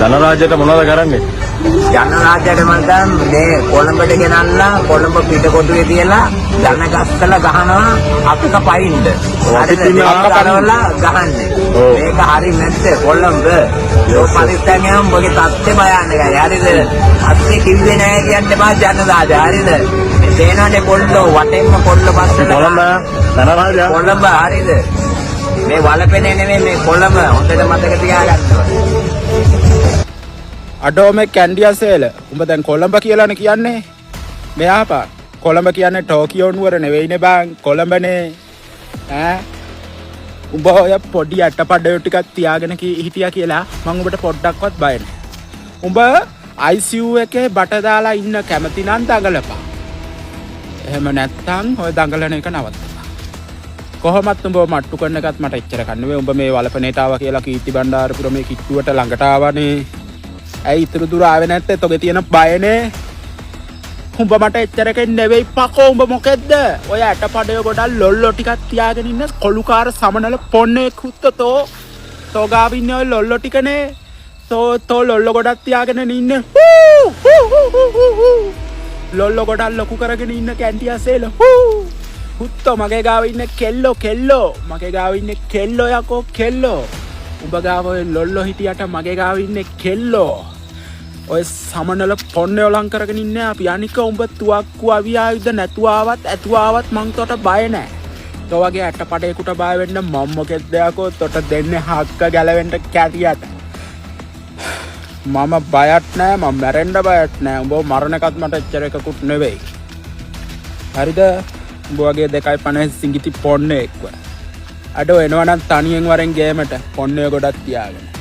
ජනරාජ්‍යයට මොනවද කරන්නේ? ජනරාජ්‍යයට මම දැන් මේ කොළඹට ගෙනල්ලා කොළඹ පිටකොටුවේ තියලා ජන ගස්කල ගහනවා අපිට පයින්ද. හරිද? කරවලා ගහන්නේ. මේක හරි නැද්ද කොළඹ? ලෝක පරිස්සමයන් මොකද තත්ත්වය බයන්නකයි. හරිද? අත්ති කිව්වේ නැහැ කියන්න බා ජනරාජ්‍ය. හරිද? සේනාවේ කොල්ලෝ වටෙන්ම කොල්ල පස්සට කොළඹ ජනරාජ්‍ය කොළඹ හරිද? මේ වලපෙනේ නෙමෙයි මේ කොළඹ හොඳට මතක තියාගන්න ඕනේ. අඩෝ මේ කැන්ඩියාසේල උඹ දැන් කොළඹ කියලානේ කියන්නේ. මෙයාපා කොළඹ කියන්නේ ටෝකියෝ නුවර නෙවෙයිනේ බං කොළඹනේ. ඈ උඹ ඔය පොඩි අටපඩයෝ ටිකක් තියාගෙන හිටියා කියලා මම උඹට පොඩ්ඩක්වත් බය නැහැ. උඹ ICU එකේ බට දාලා ඉන්න කැමති නම් දඟලපන්. එහෙම නැත්තම් ඔය දඟලන එක නවත්තපන්. කොහොමත් උඹ මට්ටු කරන එකත් මට එච්චර කන්නේ. උඹ මේ වලපනේට ආවා කියලා කීර්ති බණ්ඩාරපුර මේ කිට්ටුවට ළඟට ආවනේ. ඇයි ඉතුරු දුර ආවේ නැත්තේ? තොගේ තියෙන බයනේ. උඹ මට එච්චරකින් නෙවෙයි පකෝ. උඹ මොකෙද්ද? ඔය ඇටපඩය ගොඩක් ලොල්ලෝ ටිකක් තියාගෙන ඉන්න කොළුකාර සමනල පොන්නේ කුත්තතෝ. තෝගාව ඉන්නේ ඔය ලොල්ලෝ ටිකනේ. තෝ ලොල්ලෝ ගොඩක් තියාගෙන ඉන්නේ. ලොල්ලෝ ගොඩක් ලොකු කරගෙන ඉන්න කැන්ටියාසේල. හුත්තෝ මගේ ගාව ඉන්නේ කෙල්ලෝ. මගේ ගාව ඉන්නේ කෙල්ලෝ යකෝ කෙල්ලෝ. උඹ ගාව ඔය ලොල්ලෝ හිටියට මගේ ගාව ඉන්නේ කෙල්ලෝ. ඔය සමනල පොන්නේ ඔලං කරගෙන ඉන්නේ අපි. අනික උඹ තුවක්කු අවිය ආයුධ නැතුවාවත් ඇතුවාවත් මං තොට බය නැහැ. තෝ වගේ ඇටපඩේකට බය වෙන්න මම මොකෙද්ද යකෝ? තොට දෙන්නේ හක්ක ගැලවෙන්න කැටියට. මම බයත් නැහැ මම මැරෙන්න බයත් නැහැ. උඹ මරණකත් මට එච්චර එකකුත් නෙවෙයි. හරිද? උඹ වගේ 2.50 සිංගිති පොන්නේ එක්ව. අඩෝ එනවා නම් තනියෙන් වරෙන් ගේමට පොන්නේ ගොඩක් තියාගෙන.